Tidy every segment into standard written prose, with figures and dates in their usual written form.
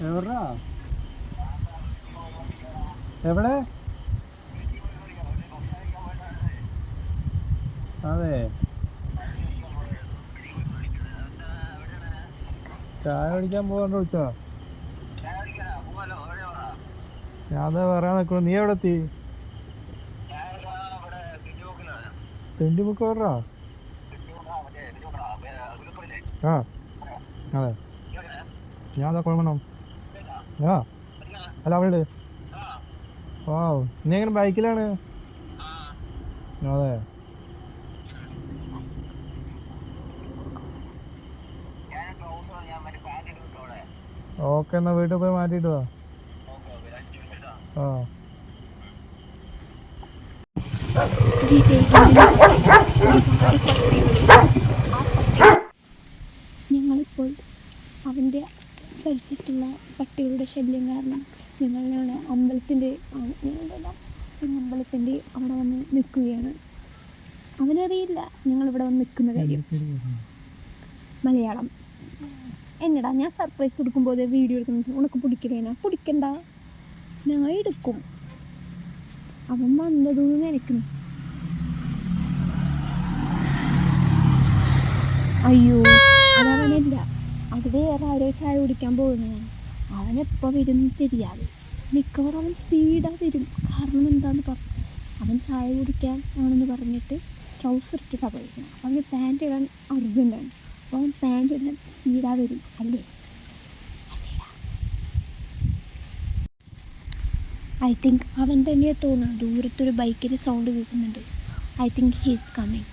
എവിടാ? എവിടെ? അതെ, ചായ കുടിക്കാൻ പോകാൻ വിളിച്ചോ? ഞാൻ പറയാൻ നിൽക്കുന്നു. നീ എവിടെ എത്തി? തെണ്ടിമുക്ക് എവിടാ? ആ അതെ, ഞാൻ അതാ കുഴമണം. ആ അല്ല അവളുടെ. ഓ, നീ എങ്ങനെ ബൈക്കിലാണ്? അതെ, ഓക്കെ, എന്നാ വീട്ടിൽ പോയി മാറ്റിയിട്ട് വാ. ആ ഞങ്ങളിപ്പോൾ അവൻ്റെ പരിസരത്തുള്ള പട്ടികളുടെ ശല്യം കാരണം ഞങ്ങൾ അമ്പലത്തിൻ്റെ അവിടെ വന്ന് നിൽക്കുകയാണ്. അവനറിയില്ല ഞങ്ങളിവിടെ വന്ന് നിൽക്കുന്ന കാര്യം. മലയാളം എന്നടാ, ഞാൻ സർപ്രൈസ് കൊടുക്കുമ്പോൾ വീഡിയോ എടുക്കുന്നത് ഉനക്ക് പിടിക്കലേനാ? പിടിക്കണ്ട, ഞങ്ങൾ എടുക്കും. അവൻ വന്നതൊന്ന് നനയ്ക്കണം. അയ്യോ, അതവനല്ല, അത് വേറെ ആരോ ചായ കുടിക്കാൻ പോകുന്നതാണ്. അവനെപ്പോൾ വരും தெரியாது. മിക്കവാറും അവൻ സ്പീഡാ വരും. കാരണം എന്താന്ന് പറഞ്ഞു, അവൻ ചായ കുടിക്കാൻ ആണെന്ന് പറഞ്ഞിട്ട് ട്രൗസർ ഇട്ടിട്ടാണ് പോയിരിക്കുന്നത്. അവന് പാൻറ് ഇടാൻ അർജൻറ്റാണ്. അപ്പോൾ അവൻ പാൻറ് ഇടാൻ സ്പീഡാ വരും അല്ലേ? ഐ തിങ്ക് അവൻ തന്നെ തോന്നുന്നു. ദൂരത്തൊരു ബൈക്കിൻ്റെ സൗണ്ട് കേൾക്കുന്നുണ്ട്. I think he's coming.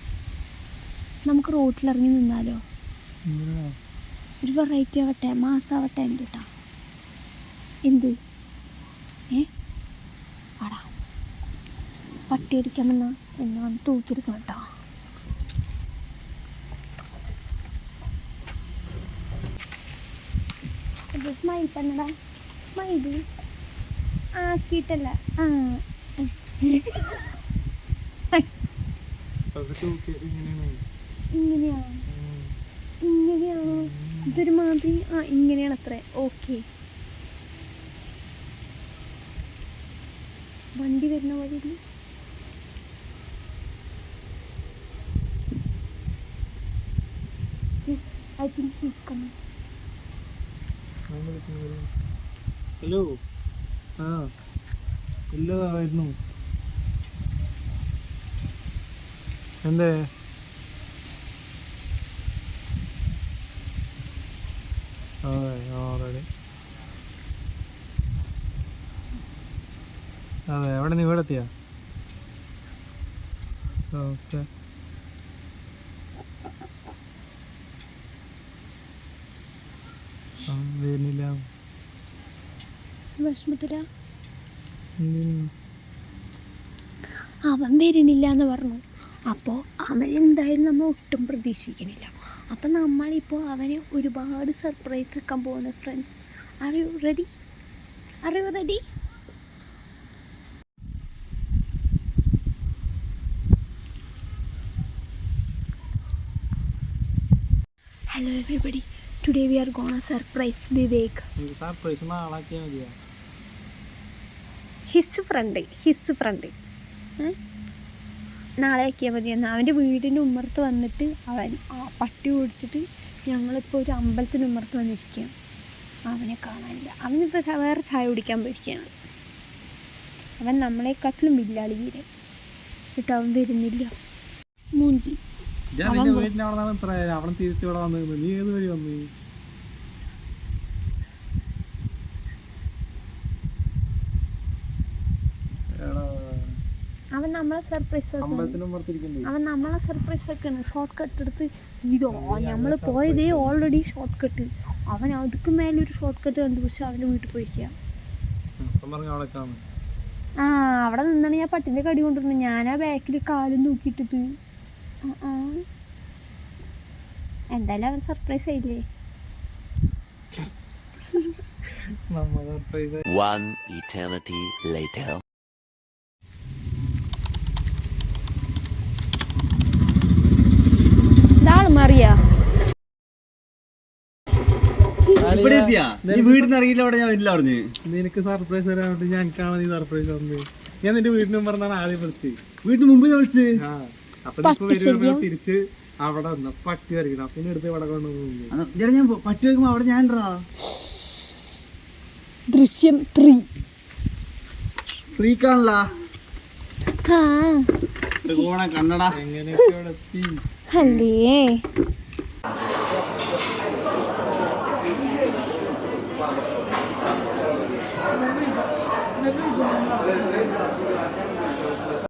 നമുക്ക് റോട്ടിലിറങ്ങി നിന്നാലോ? ഒരു വെറൈറ്റി ആവട്ടെ, മാസാവട്ടെ. കേട്ടാ എന്ത് ആടാ, പട്ടി അടിക്കാൻ വന്നാൽ എന്നാ തൂക്കിയെടുക്കണം കേട്ടോ. സ്മൈൽ പന്നടാ, സ്മൈൽ ആക്കിയിട്ടല്ല. ആ ഇങ്ങനെയാണോ? ഇങ്ങനെയാണോ? ഇതൊരു മാതിരി. ആ ഇങ്ങനെയാണ് അത്രേ. ഓക്കെ, വണ്ടി വരുന്ന വഴിയിൽ I think he's coming. Hello. ആ ഇല്ലതായിരുന്നു. എന്തേ? അതെ, ഓൾറെഡി. അതെ, എവിടെ നീ ഇവിടെ എത്തിയാ? ഓക്കെ, വരുന്നില്ല. വിഷമത്തില അവൻ വരണില്ല എന്ന് പറഞ്ഞു. അപ്പോൾ അവൻ എന്തായാലും നമ്മൾ ഒട്ടും പ്രതീക്ഷിക്കണില്ല. അപ്പം നമ്മളിപ്പോൾ അവന് ഒരുപാട് സർപ്രൈസ് വെക്കാൻ പോകുന്നു. Friends, are you ready? Hello everybody, today we are gonna surprise Vivek. Surprise നാളാക്കിയാൽ മതിയാ. ഹിസ് ഫ്രണ്ട് നാളെ ആക്കിയാൽ മതി. എന്നാൽ അവൻ്റെ വീടിൻ്റെ ഉമ്മർത്ത് വന്നിട്ട് അവൻ ആ പട്ടി ഓടിച്ചിട്ട് ഞങ്ങളിപ്പോൾ ഒരു അമ്പലത്തിൻ്റെ ഉമ്മർത്ത് വന്നിരിക്കുകയാണ്. അവനെ കാണാനില്ല. അവനിപ്പോൾ വേറെ ചായ കുടിക്കാൻ പോയിരിക്കുകയാണ്. അവൻ നമ്മളെക്കാട്ടിലും ബില്ലാളി വീരൻ എന്നിട്ട് അവൻ വരുന്നില്ല. മൂഞ്ചി. അവൻ തിരിച്ചു ഇവിടെ വന്നു. നീ ഏത് വഴി വന്നു? അവൻ നമ്മളെ സർപ്രൈസ് ആക്കാണ്. ഷോർട്ട് കട്ട് എടുത്ത് ഇതോ നമ്മൾ പോയതേ ഓൾറെഡി ഷോർട്ട് കട്ട്. അവൻ അതുക്ക് മേലെ ഒരു ഷോർട്ട് കട്ട് കണ്ടുപിടിച്ച് അവൻ്റെ വീട്ടിൽ പോയിരിക്കുക. ആ അവിടെ നിന്നാണ് ഞാൻ പട്ടിൻ്റെ കടി കൊണ്ടിരുന്നത്. ഞാനാ ബാക്കിൽ കാലും നോക്കിയിട്ടിട്ട്. എന്തായാലും അവൻ സർപ്രൈസ് ആയില്ലേ? One eternity later. ഇതാൾ മറിയാ. ഇവിടെ എത്തിയാ നീ വീട്ടിൽ നിന്ന് ഇറങ്ങിയില്ല അവിടെ ഞാൻ വരില്ല പറഞ്ഞു. നിനക്ക് സർപ്രൈസ് തരാൻ വേണ്ടി ഞങ്ങൾക്കാണ് നീ സർപ്രൈസ് തന്നത്. ഞാൻ നിന്റെ വീടിന് പറഞ്ഞാണ് ആദ്യം വിളിച്ച്. വീട്ടിന് മുമ്പ് ഞാൻ വിളിച്ച്. അപ്പൊ നീ ഇപ്പൊ വരുമ്പോ തിരിച്ച് അവിടെ വന്നു പട്ടി വരയ്ക്കണം. പിന്നെ എടുത്ത് ഇവിടെ കൊണ്ടുപോകുന്നു. ഞാൻ പട്ടി വയ്ക്കുമ്പോ അവിടെ ഞാൻ ദൃശ്യം 3 ഫ്രീക്കാണല്ല ആ കണ്ണട എങ്ങനെയൊക്കെ അവിടെ എത്തി. അല്ലേ